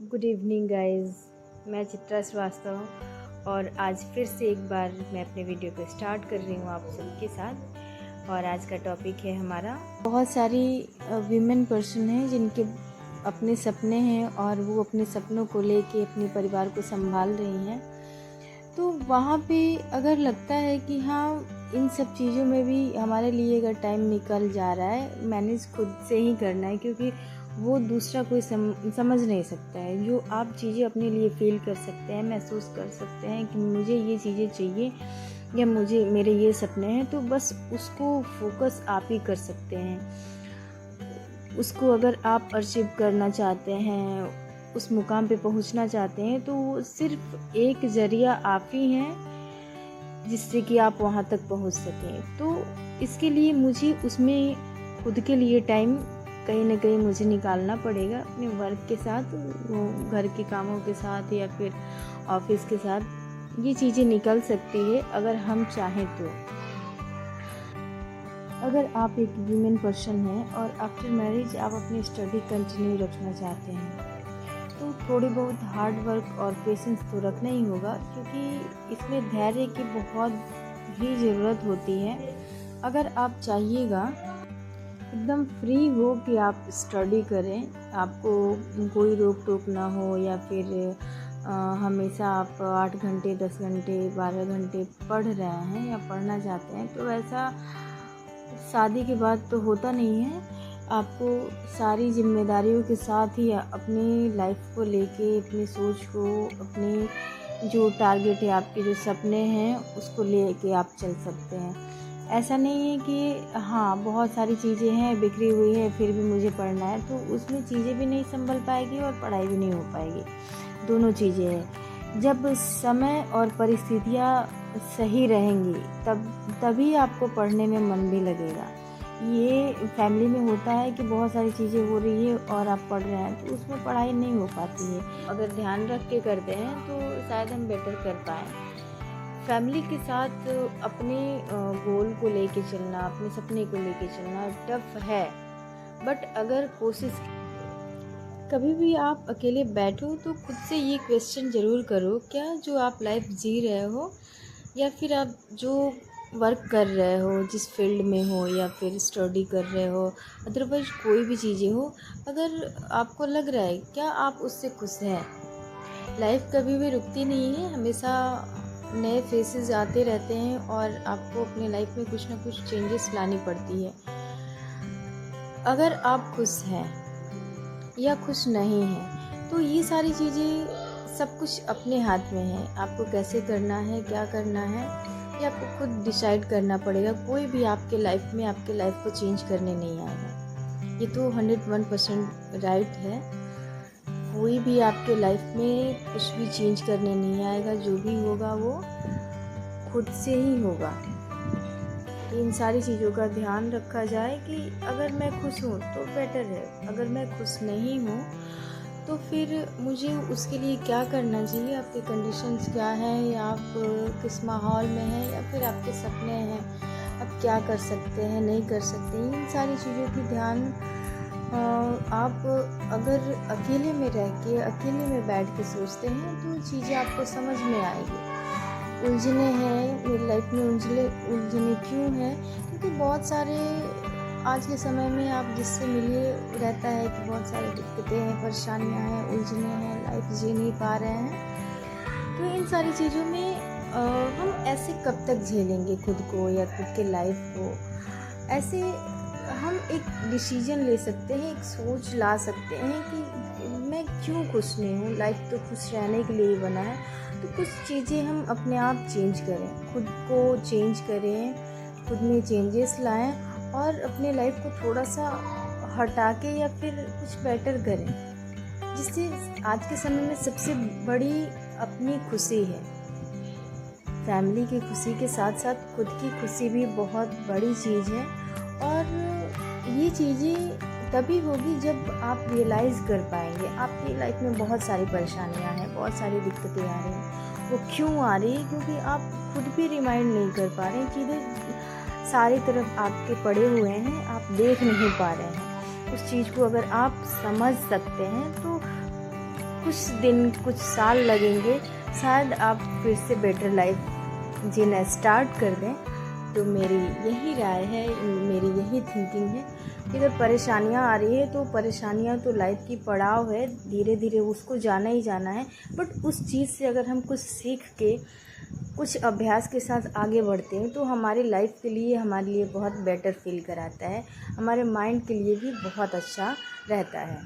Good evening guys. मैं चित्रा श्रीवास्तव और आज फिर से एक बार मैं अपने वीडियो को स्टार्ट कर रही हूँ आप सबके साथ। और आज का टॉपिक है हमारा, बहुत सारी वीमेन पर्सन हैं जिनके अपने सपने हैं और वो अपने सपनों को लेके अपने परिवार को संभाल रही हैं। तो वहाँ पे अगर लगता है कि हाँ, इन सब चीज़ों में भी हमारे लिए अगर टाइम निकल जा रहा है, मैनेज खुद से ही करना है, क्योंकि वो दूसरा कोई समझ नहीं सकता है। जो आप चीज़ें अपने लिए फील कर सकते हैं, महसूस कर सकते हैं कि मुझे ये चीज़ें चाहिए या मुझे मेरे ये सपने हैं, तो बस उसको फोकस आप ही कर सकते हैं। उसको अगर आप अचीव करना चाहते हैं, उस मुकाम पे पहुंचना चाहते हैं, तो वो सिर्फ एक ज़रिया आप ही हैं जिससे कि आप वहां तक पहुंच सकें। तो इसके लिए मुझे उसमें खुद के लिए टाइम कहीं ना कहीं मुझे निकालना पड़ेगा, अपने वर्क के साथ, वो घर के कामों के साथ या फिर ऑफिस के साथ। ये चीज़ें निकल सकती है अगर हम चाहें तो। अगर आप एक वीमेन पर्सन हैं और आफ्टर मैरिज आप अपनी स्टडी कंटिन्यू रखना चाहते हैं, तो थोड़ी बहुत हार्ड वर्क और पेशेंस तो रखना ही होगा, क्योंकि इसमें धैर्य की बहुत ही ज़रूरत होती है। अगर आप चाहिएगा एकदम फ्री हो कि आप स्टडी करें, आपको कोई रोक टोक ना हो, या फिर हमेशा आप 8 घंटे 10 घंटे 12 घंटे पढ़ रहे हैं या पढ़ना चाहते हैं, तो वैसा शादी के बाद तो होता नहीं है। आपको सारी जिम्मेदारियों के साथ ही अपनी लाइफ को लेके, अपनी सोच को, अपने जो टारगेट है, आपके जो सपने हैं, उसको लेके आप चल सकते हैं। ऐसा नहीं है कि हाँ, बहुत सारी चीज़ें हैं, बिखरी हुई है, फिर भी मुझे पढ़ना है, तो उसमें चीज़ें भी नहीं संभल पाएगी और पढ़ाई भी नहीं हो पाएगी। दोनों चीज़ें हैं। जब समय और परिस्थितियाँ सही रहेंगी तभी आपको पढ़ने में मन भी लगेगा। ये फैमिली में होता है कि बहुत सारी चीज़ें हो रही है और आप पढ़ रहे हैं, तो उसमें पढ़ाई नहीं हो पाती है। अगर ध्यान रख के करते हैं तो शायद हम बेटर कर पाएँ। फैमिली के साथ अपने गोल को लेके चलना, अपने सपने को लेके चलना टफ है, बट अगर कोशिश, कभी भी आप अकेले बैठो तो खुद से ये क्वेश्चन ज़रूर करो, क्या जो आप लाइफ जी रहे हो या फिर आप जो वर्क कर रहे हो, जिस फील्ड में हो, या फिर स्टडी कर रहे हो, अदरवाइज कोई भी चीज़ें हो, अगर आपको लग रहा है क्या आप उससे खुश हैं। लाइफ कभी भी रुकती नहीं है, हमेशा नए फेसेस आते रहते हैं और आपको अपने लाइफ में कुछ ना कुछ चेंजेस लानी पड़ती है। अगर आप खुश हैं या खुश नहीं हैं, तो ये सारी चीज़ें सब कुछ अपने हाथ में है। आपको कैसे करना है, क्या करना है, ये आपको खुद डिसाइड करना पड़ेगा। कोई भी आपके लाइफ में आपके लाइफ को चेंज करने नहीं आएगा। ये तो 101% राइट है। कोई भी आपके लाइफ में कुछ भी चेंज करने नहीं आएगा। जो भी होगा वो खुद से ही होगा। इन सारी चीज़ों का ध्यान रखा जाए कि अगर मैं खुश हूँ तो बेटर है, अगर मैं खुश नहीं हूँ तो फिर मुझे उसके लिए क्या करना चाहिए, आपके कंडीशंस क्या हैं, या आप किस माहौल में हैं, या फिर आपके सपने हैं, आप क्या कर सकते हैं, नहीं कर सकते। इन सारी चीज़ों की ध्यान आप अगर अकेले में रह के, अकेले में बैठ के सोचते हैं, तो चीज़ें आपको समझ में आएगी। उलझने हैं मेरी लाइफ में, उलझने क्यों हैं, क्योंकि बहुत सारे आज के समय में आप जिससे मिलिए रहता है कि बहुत सारी दिक्कतें हैं, परेशानियां हैं, उलझने हैं, लाइफ जी नहीं पा रहे हैं। तो इन सारी चीज़ों में हम ऐसे कब तक झेलेंगे खुद को या खुद के लाइफ को। ऐसे हम एक डिसीजन ले सकते हैं, एक सोच ला सकते हैं कि मैं क्यों खुश नहीं हूँ, लाइफ तो खुश रहने के लिए ही बना है। तो कुछ चीज़ें हम अपने आप चेंज करें, खुद को चेंज करें, खुद में चेंजेस लाएं और अपने लाइफ को थोड़ा सा हटा के या फिर कुछ बेटर करें, जिससे आज के समय में सबसे बड़ी अपनी खुशी है। फैमिली की खुशी के साथ साथ खुद की खुशी भी बहुत बड़ी चीज़ है। और ये चीज़ें तभी होगी जब आप रियलाइज़ कर पाएंगे आपकी लाइफ में बहुत सारी परेशानियां हैं, बहुत सारी दिक्कतें आ रही हैं। वो क्यों आ रही है? क्योंकि आप खुद भी रिमाइंड नहीं कर पा रहे हैं। चीज़ें सारी तरफ आपके पड़े हुए हैं, आप देख नहीं पा रहे हैं। उस चीज़ को अगर आप समझ सकते हैं तो कुछ दिन कुछ साल लगेंगे, शायद आप फिर से बेटर लाइफ जीना स्टार्ट कर दें। तो मेरी यही राय है, मेरी यही थिंकिंग है कि अगर परेशानियाँ आ रही है तो परेशानियाँ तो लाइफ की पड़ाव है, धीरे धीरे उसको जाना ही जाना है। बट उस चीज़ से अगर हम कुछ सीख के कुछ अभ्यास के साथ आगे बढ़ते हैं तो हमारी लाइफ के लिए, हमारे लिए बहुत बेटर फील कराता है, हमारे माइंड के लिए भी बहुत अच्छा रहता है।